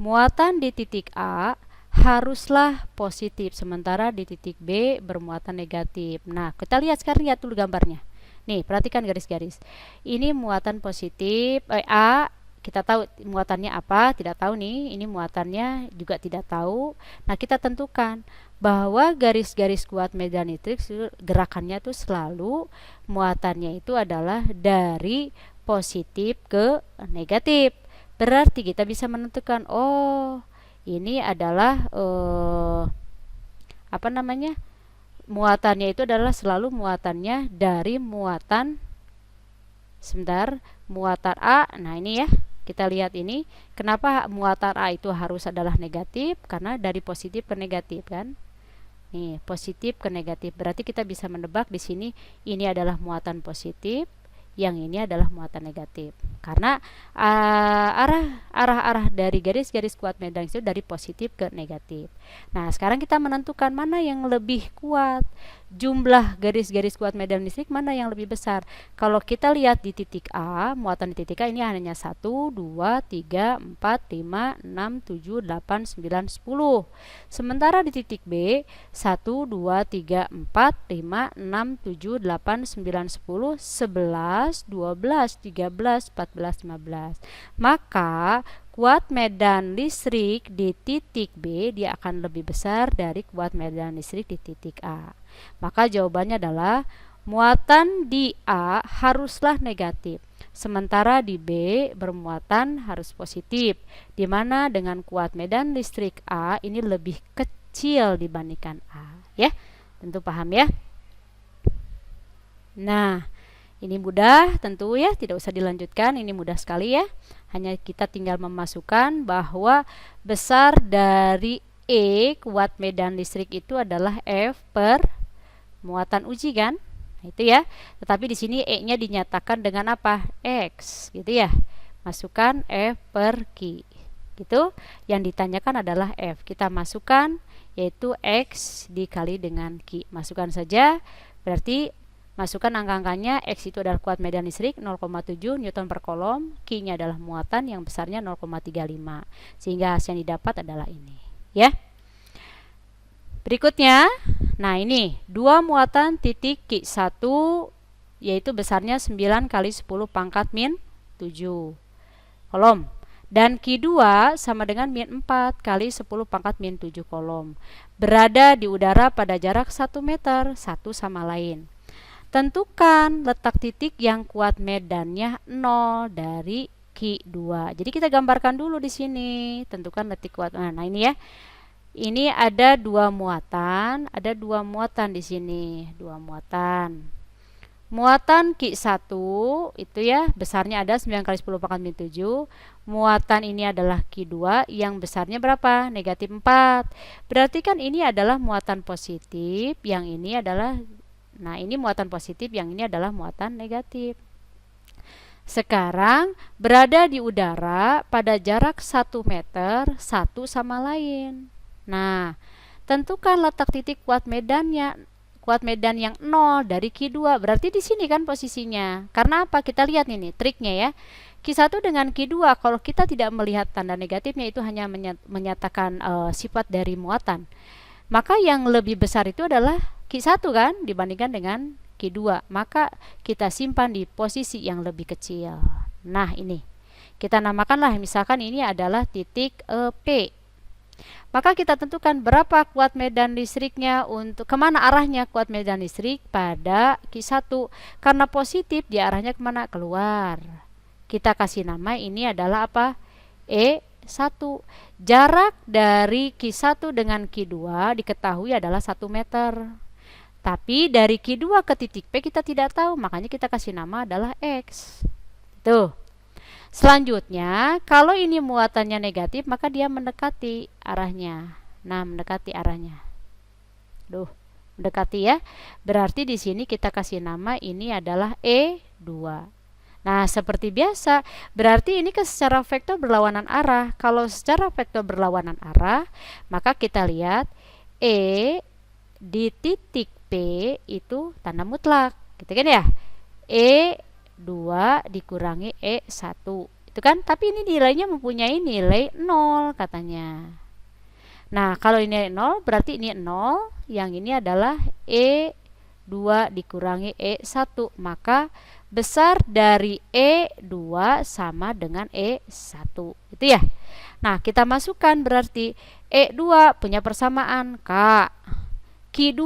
Muatan di titik A haruslah positif, sementara di titik B bermuatan negatif. Nah, kita lihat sekarang, lihat dulu gambarnya. Nih, perhatikan garis-garis. Ini muatan positif, A, kita tahu muatannya apa, tidak tahu nih. Ini muatannya juga tidak tahu. Nah, kita tentukan bahwa garis-garis kuat medan listrik gerakannya tuh selalu muatannya itu adalah dari positif ke negatif. Berarti kita bisa menentukan, oh, ini adalah apa namanya, muatannya itu adalah selalu muatannya dari muatan muatan A. Nah, ini ya, kita lihat ini, kenapa muatan A itu harus adalah negatif? Karena dari positif ke negatif kan. Nih, positif ke negatif. Berarti kita bisa menebak di sini ini adalah muatan positif, yang ini adalah muatan negatif. Karena arah dari garis-garis kuat medan itu dari positif ke negatif. Nah, sekarang kita menentukan mana yang lebih kuat. Jumlah garis-garis kuat medan listrik mana yang lebih besar? Kalau kita lihat di titik A, muatan di titik A ini hanya 1, 2, 3, 4, 5, 6, 7, 8, 9, 10. Sementara di titik B, 1, 2, 3, 4, 5, 6, 7, 8, 9, 10, 11, 12, 13, 14, 15. Maka kuat medan listrik di titik B dia akan lebih besar dari kuat medan listrik di titik A. Maka jawabannya adalah muatan di A haruslah negatif, sementara di B bermuatan harus positif, di mana dengan kuat medan listrik A ini lebih kecil dibandingkan A. Ya, tentu paham ya. Nah, ini mudah tentu ya, tidak usah dilanjutkan, ini mudah sekali ya. Hanya kita tinggal memasukkan bahwa besar dari E kuat medan listrik itu adalah F per muatan uji kan. Nah, itu ya. Tetapi di sini E-nya dinyatakan dengan apa? X gitu ya. Masukkan F per Q. Gitu. Yang ditanyakan adalah F. Kita masukkan yaitu X dikali dengan Q. Masukkan saja. Berarti masukkan angka-angkanya. X itu adalah kuat medan listrik 0,7 Newton per kolom, Q-nya adalah muatan yang besarnya 0,35. Sehingga hasil yang didapat adalah ini, ya. Berikutnya, nah ini dua muatan titik Q1 yaitu besarnya 9 kali 10 pangkat min 7 kolom. Dan Q2 sama dengan min 4 kali 10 pangkat min 7 kolom. Berada di udara pada jarak 1 meter satu sama lain. Tentukan letak titik yang kuat medannya 0 dari Q2. Jadi kita gambarkan dulu di sini. Tentukan letak kuat. Nah, ini ya. Ini ada dua muatan di sini, dua muatan. Muatan Q1 itu ya besarnya ada 9 kali 10 pangkat min 7. Muatan ini adalah Q2 yang besarnya berapa? Negatif 4. Berarti kan ini adalah muatan positif, yang ini adalah, nah ini muatan positif, yang ini adalah muatan negatif. Sekarang berada di udara pada jarak 1 meter satu sama lain. Nah, tentukan letak titik kuat medan yang 0 dari Q2. Berarti di sini kan posisinya. Karena apa? Kita lihat ini triknya ya. Q1 dengan Q2, kalau kita tidak melihat tanda negatifnya, itu hanya menyatakan sifat dari muatan. Maka yang lebih besar itu adalah Q1 kan dibandingkan dengan Q2. Maka kita simpan di posisi yang lebih kecil. Nah, ini kita namakanlah, misalkan ini adalah titik P. Maka kita tentukan berapa kuat medan listriknya, untuk kemana arahnya kuat medan listrik pada Q1. Karena positif, dia arahnya kemana? Keluar. Kita kasih nama ini adalah apa? E1. Jarak dari Q1 dengan Q2 diketahui adalah 1 meter. Tapi dari Q2 ke titik P kita tidak tahu, makanya kita kasih nama adalah X. Tuh. Selanjutnya, kalau ini muatannya negatif, maka dia mendekati arahnya. Nah, mendekati arahnya. Mendekati ya. Berarti di sini kita kasih nama ini adalah E2. Nah, seperti biasa, berarti ini secara vektor berlawanan arah. Kalau secara vektor berlawanan arah, maka kita lihat E di titik P itu tanda mutlak. Gitu kan ya? E2 dikurangi E1. Itu kan? Tapi ini nilainya mempunyai nilai 0 katanya. Nah, kalau ini 0 berarti ini 0. Yang ini adalah E2 dikurangi E1. Maka besar dari E2 sama dengan E1. Itu ya. Nah, kita masukkan berarti E2 punya persamaan K. Q2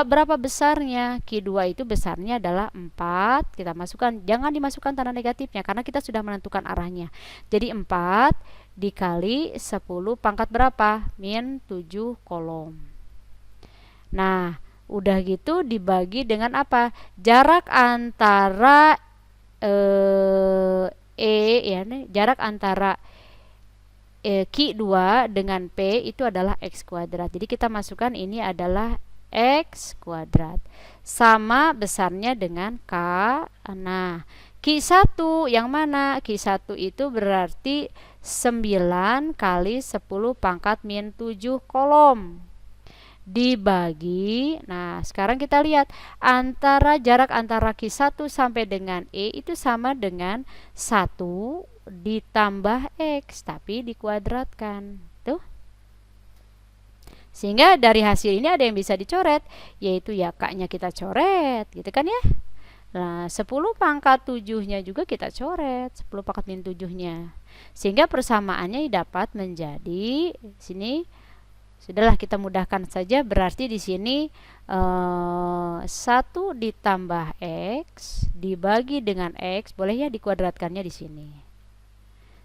berapa besarnya? Q2 itu besarnya adalah 4. Kita masukkan, jangan dimasukkan tanda negatifnya karena kita sudah menentukan arahnya. Jadi 4 dikali 10 pangkat berapa? Min 7 kolom. Nah, udah gitu dibagi dengan apa? Jarak antara jarak antara Q2 dengan P itu adalah X kuadrat. Jadi kita masukkan ini adalah X kuadrat. Sama besarnya dengan K. Nah, Q1 yang mana? Q1 itu berarti 9 kali 10 pangkat min 7 kolom. Dibagi, nah sekarang kita lihat jarak antara Q1 sampai dengan E itu sama dengan 1 ditambah X, tapi dikuadratkan. Tuh. Sehingga dari hasil ini ada yang bisa dicoret, yaitu ya K-nya kita coret, gitu kan ya. Nah, 10 pangkat 7-nya juga kita coret, 10 pangkat min 7-nya. Sehingga persamaannya dapat menjadi, sini, sudahlah kita mudahkan saja, berarti di sini 1 ditambah X dibagi dengan X, boleh ya dikuadratkannya di sini.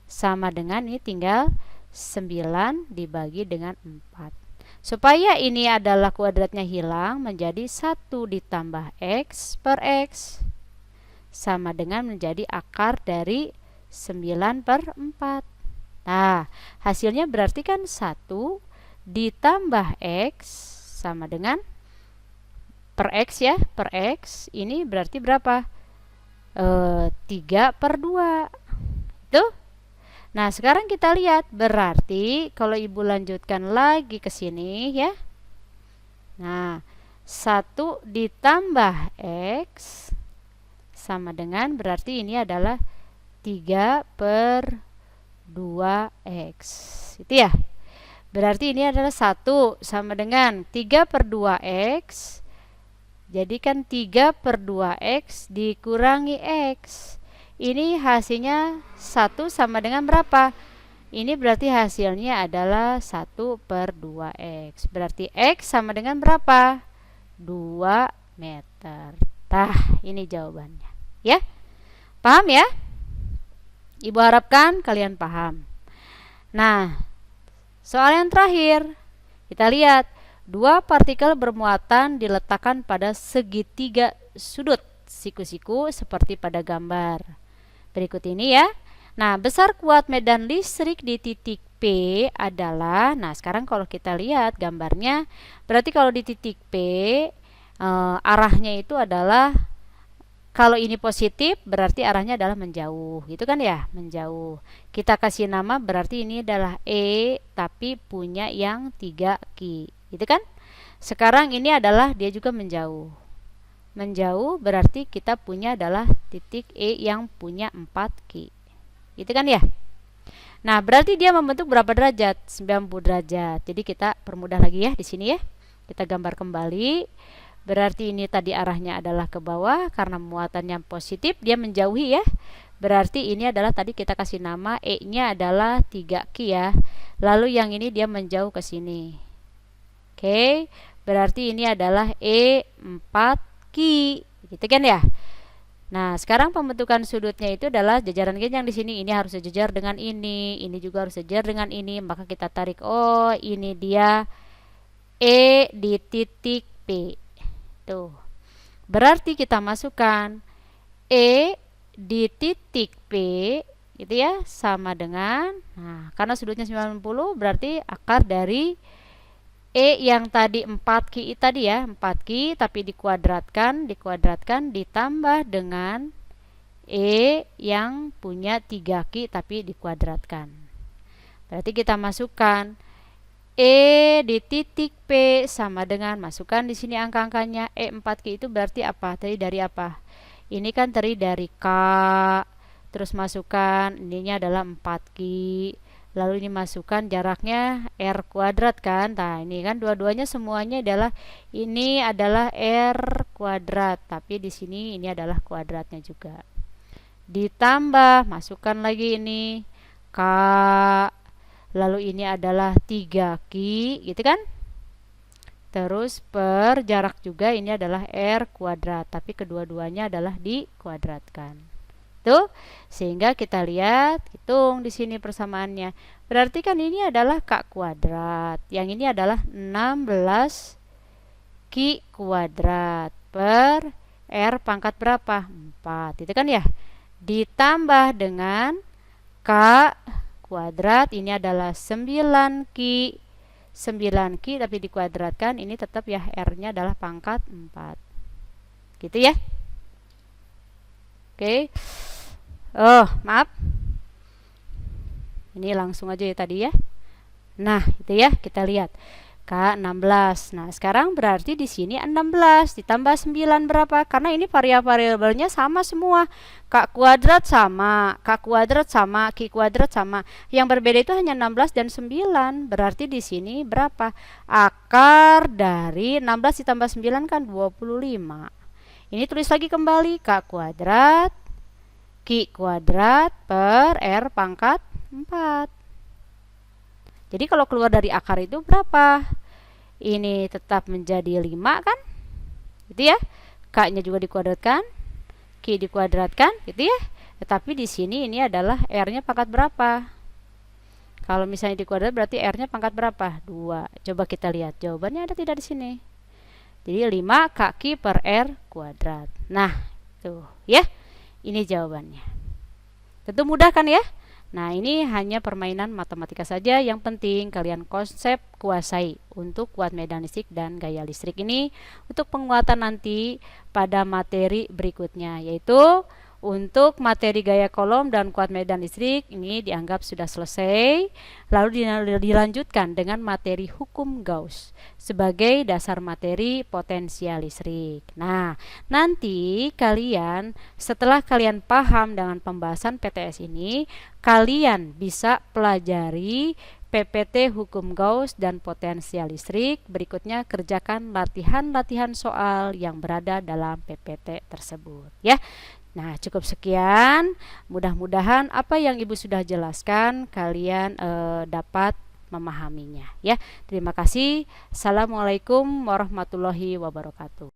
Sama dengan ini tinggal 9 dibagi dengan 4. Supaya ini adalah kuadratnya hilang, menjadi 1 ditambah X per X sama dengan menjadi akar dari 9 per 4. Nah, hasilnya berarti kan 1 ditambah X sama dengan per X ya, per X ini berarti berapa? 3 per 2. Tuh. Nah, sekarang kita lihat, berarti kalau Ibu lanjutkan lagi ke sini ya. Nah, 1 ditambah X sama dengan, berarti ini adalah 3 per 2X. Itu ya. Berarti ini adalah 1 sama dengan 3 per 2X. Jadi kan 3 per 2X dikurangi X. Ini hasilnya 1 sama dengan berapa? Ini berarti hasilnya adalah 1 per 2X. Berarti X sama dengan berapa? 2 meter. Nah, ini jawabannya. Ya? Paham ya? Ibu harapkan kalian paham. Nah, soal yang terakhir. Kita lihat. 2 partikel bermuatan diletakkan pada segitiga sudut siku-siku seperti pada gambar berikut ini ya. Nah, besar kuat medan listrik di titik P adalah, nah sekarang kalau kita lihat gambarnya, berarti kalau di titik P arahnya itu adalah, kalau ini positif berarti arahnya adalah menjauh, gitu kan ya, menjauh. Kita kasih nama berarti ini adalah E tapi punya yang 3 Q, gitu kan. Sekarang ini adalah dia juga menjauh. Menjauh berarti kita punya adalah titik E yang punya 4 Q. Gitu kan ya? Nah, berarti dia membentuk berapa derajat? 90 derajat. Jadi kita permudah lagi ya di sini ya. Kita gambar kembali. Berarti ini tadi arahnya adalah ke bawah karena muatannya positif, dia menjauhi ya. Berarti ini adalah tadi kita kasih nama E-nya adalah 3Q ya. Lalu yang ini dia menjauh ke sini. Oke, berarti ini adalah E4Q. Gitu kan ya? Nah, sekarang pembentukan sudutnya itu adalah jajaran yang di sini ini harus sejajar dengan ini juga harus sejajar dengan ini, maka kita tarik, oh ini dia E di titik P. Tuh. Berarti kita masukkan E di titik P gitu ya, sama dengan, nah karena sudutnya 90 berarti akar dari E yang tadi 4Q tadi ya, 4Q tapi dikuadratkan ditambah dengan E yang punya 3Q tapi dikuadratkan. Berarti kita masukkan E di titik P sama dengan, masukkan di sini angka-angkanya, E4Q itu berarti apa? Tadi dari apa? Ini kan terdiri dari K, terus masukkan ininya adalah 4Q, lalu ini masukkan jaraknya R kuadrat kan. Nah ini kan dua-duanya semuanya adalah, ini adalah R kuadrat, tapi di sini ini adalah kuadratnya juga. Ditambah, masukkan lagi ini K, lalu ini adalah 3Q gitu kan. Terus per jarak juga ini adalah R kuadrat, tapi kedua-duanya adalah dikuadratkan. Tuh, sehingga kita lihat, hitung di sini persamaannya. Berarti kan ini adalah K kuadrat, yang ini adalah 16Q kuadrat per R pangkat berapa? 4, itu kan ya. Ditambah dengan K kuadrat, ini adalah 9Q tapi dikuadratkan, ini tetap ya R-nya adalah pangkat 4. Gitu ya. Oke. Oh, maaf. Ini langsung aja ya tadi ya. Nah, itu ya, kita lihat. K16. Nah, sekarang berarti di sini 16 ditambah 9 berapa? Karena ini variabelnya sama semua. K kuadrat sama, Q kuadrat sama. Yang berbeda itu hanya 16 dan 9. Berarti di sini berapa? Akar dari 16 ditambah 9 kan 25. Ini tulis lagi kembali, K kuadrat Q kuadrat per R pangkat 4. Jadi kalau keluar dari akar itu berapa? Ini tetap menjadi 5 kan? Gitu ya. K-nya juga dikuadratkan, Q dikuadratkan, gitu ya. Tetapi di sini ini adalah R-nya pangkat berapa? Kalau misalnya dikuadrat berarti R-nya pangkat berapa? 2. Coba kita lihat. Jawabannya ada tidak di sini? Jadi 5 KQ per R kuadrat. Nah, tuh ya. Ini jawabannya. Tentu mudah kan ya? Nah, ini hanya permainan matematika saja. Yang penting kalian konsep kuasai untuk kuat medan listrik dan gaya listrik ini untuk penguatan nanti pada materi berikutnya, yaitu untuk materi gaya kolom dan kuat medan listrik ini dianggap sudah selesai. Lalu dilanjutkan dengan materi hukum Gauss sebagai dasar materi potensial listrik. Nah, nanti kalian setelah kalian paham dengan pembahasan PTS ini, kalian bisa pelajari PPT hukum Gauss dan potensial listrik. Berikutnya kerjakan latihan-latihan soal yang berada dalam PPT tersebut ya. Nah, cukup sekian. Mudah-mudahan apa yang Ibu sudah jelaskan kalian dapat memahaminya ya. Terima kasih. Assalamualaikum warahmatullahi wabarakatuh.